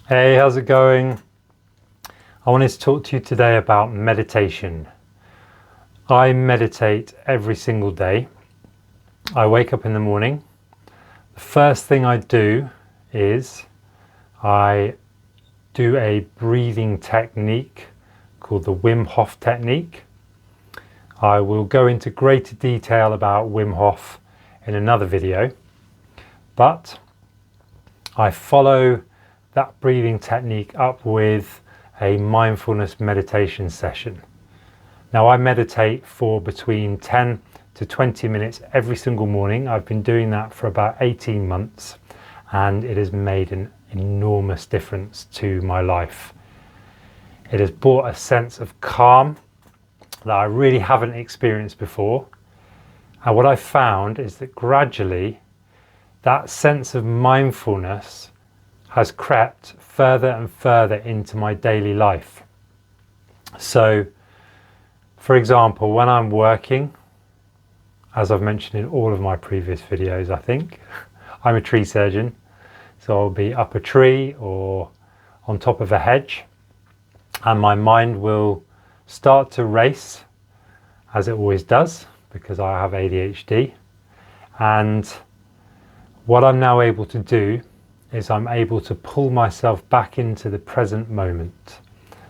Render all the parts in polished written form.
Hey, how's it going? I wanted to talk to you today about meditation. I meditate every single day. I wake up in the morning. The first thing I do is I do a breathing technique called the Wim Hof technique. I will go into greater detail about Wim Hof in another video, but I follow that breathing technique up with a mindfulness meditation session. Now, I meditate for between 10 to 20 minutes every single morning. I've been doing that for about 18 months and it has made an enormous difference to my life. It has brought a sense of calm that I really haven't experienced before. And what I found is that gradually that sense of mindfulness has crept further and further into my daily life. So, for example, when I'm working, as I've mentioned in all of my previous videos, I think, I'm a tree surgeon. So I'll be up a tree or on top of a hedge, and my mind will start to race, as it always does, because I have ADHD. And what I'm now able to do is I'm able to pull myself back into the present moment.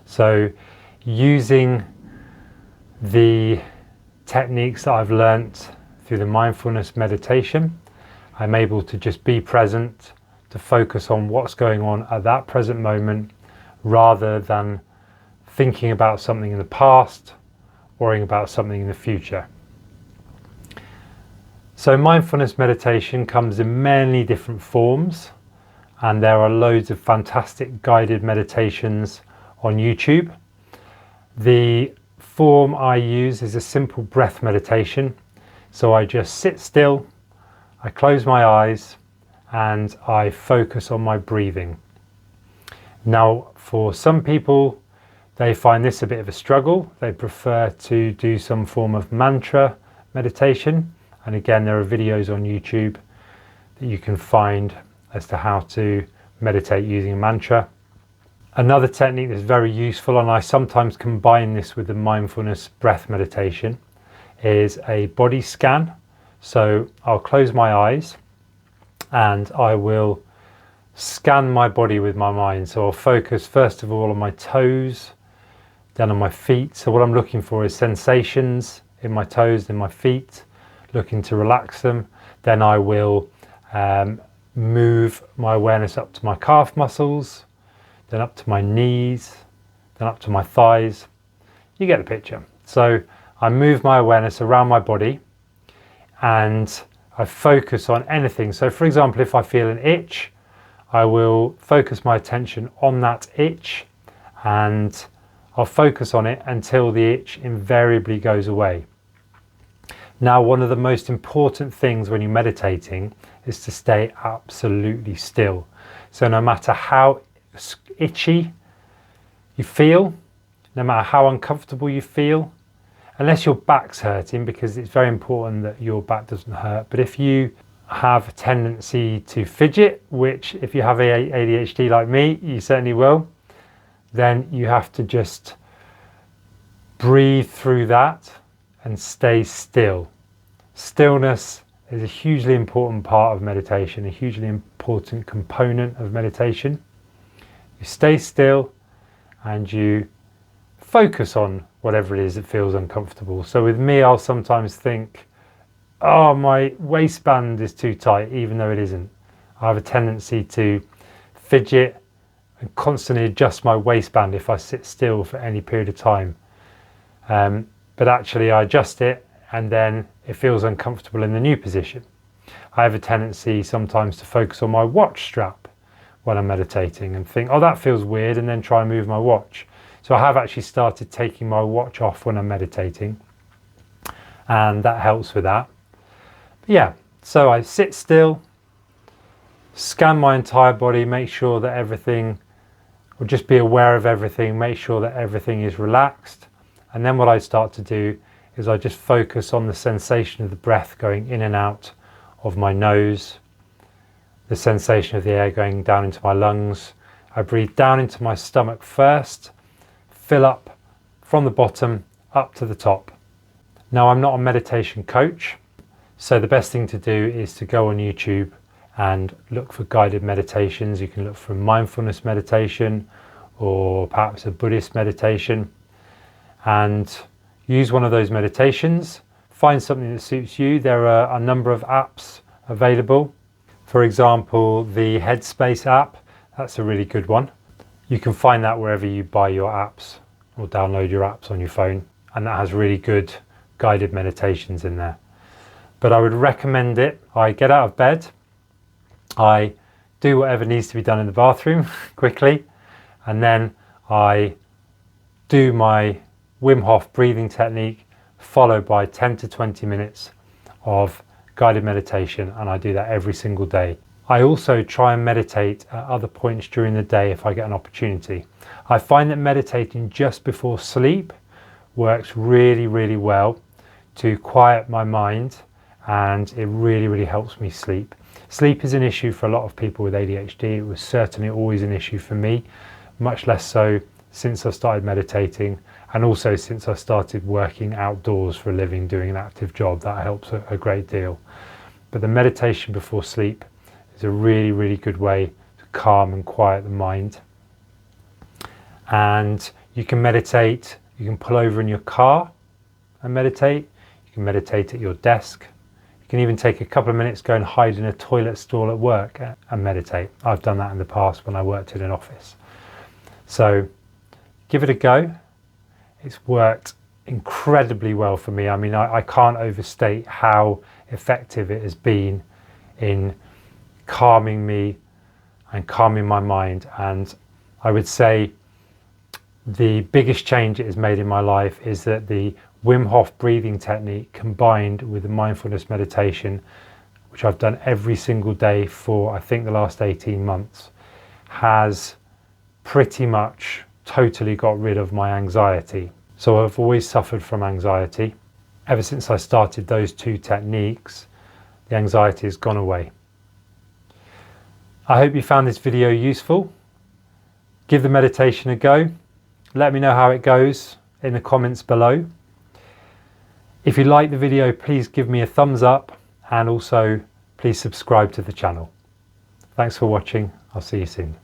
So using the techniques that I've learnt through the mindfulness meditation, I'm able to just be present, to focus on what's going on at that present moment, rather than thinking about something in the past, worrying about something in the future. So mindfulness meditation comes in many different forms, and there are loads of fantastic guided meditations on YouTube. The form I use is a simple breath meditation. So I just sit still, I close my eyes, and I focus on my breathing. Now, for some people, they find this a bit of a struggle. They prefer to do some form of mantra meditation. And again, there are videos on YouTube that you can find as to how to meditate using a mantra. Another technique that's very useful, and I sometimes combine this with the mindfulness breath meditation, is a body scan. So I'll close my eyes and I will scan my body with my mind. So I'll focus first of all on my toes, then on my feet. So what I'm looking for is sensations in my toes, in my feet, looking to relax them. Then I will move my awareness up to my calf muscles, then up to my knees, then up to my thighs. You get the picture. So I move my awareness around my body and I focus on anything. So for example, if I feel an itch, I will focus my attention on that itch and I'll focus on it until the itch invariably goes away. Now, one of the most important things when you're meditating is to stay absolutely still. So no matter how itchy you feel, no matter how uncomfortable you feel, unless your back's hurting, because it's very important that your back doesn't hurt. But if you have a tendency to fidget, which if you have ADHD like me, you certainly will, then you have to just breathe through that and stay still. Stillness is a hugely important part of meditation, a hugely important component of meditation. You stay still and you focus on whatever it is that feels uncomfortable. So with me, I'll sometimes think, oh, my waistband is too tight, even though it isn't. I have a tendency to fidget and constantly adjust my waistband if I sit still for any period of time. But actually I adjust it and then it feels uncomfortable in the new position. I have a tendency sometimes to focus on my watch strap when I'm meditating and think, oh, that feels weird, and then try and move my watch. So I have actually started taking my watch off when I'm meditating, and that helps with that. But yeah, so I sit still, scan my entire body, make sure that everything, or just be aware of everything, make sure that everything is relaxed. And then what I start to do is I just focus on the sensation of the breath going in and out of my nose, the sensation of the air going down into my lungs, I breathe down into my stomach first, fill up from the bottom up to the top. Now, I'm not a meditation coach, so the best thing to do is to go on YouTube and look for guided meditations. You can look for mindfulness meditation or perhaps a Buddhist meditation and use one of those meditations. Find something that suits you. There are a number of apps available. For example, the Headspace app, that's a really good one. You can find that wherever you buy your apps or download your apps on your phone, and that has really good guided meditations in there. But I would recommend it. I get out of bed, I do whatever needs to be done in the bathroom quickly, and then I do my Wim Hof breathing technique, followed by 10 to 20 minutes of guided meditation, and I do that every single day. I also try and meditate at other points during the day if I get an opportunity. I find that meditating just before sleep works really, really well to quiet my mind, and it really, really helps me sleep. Sleep is an issue for a lot of people with ADHD. It was certainly always an issue for me, much less so since I started meditating, and also since I started working outdoors for a living, doing an active job. That helps a great deal. But the meditation before sleep is a really, really good way to calm and quiet the mind. And you can meditate, you can pull over in your car and meditate. You can meditate at your desk. You can even take a couple of minutes, go and hide in a toilet stall at work and meditate. I've done that in the past when I worked in an office. So give it a go. It's worked incredibly well for me. I mean, I can't overstate how effective it has been in calming me and calming my mind. And I would say the biggest change it has made in my life is that the Wim Hof breathing technique combined with the mindfulness meditation, which I've done every single day for I think the last 18 months, has pretty much totally got rid of my anxiety. So I've always suffered from anxiety. Ever since I started those two techniques, the anxiety has gone away. I hope you found this video useful. Give the meditation a go. Let me know how it goes in the comments below. If you like the video, please give me a thumbs up, and also please subscribe to the channel. Thanks for watching. I'll see you soon.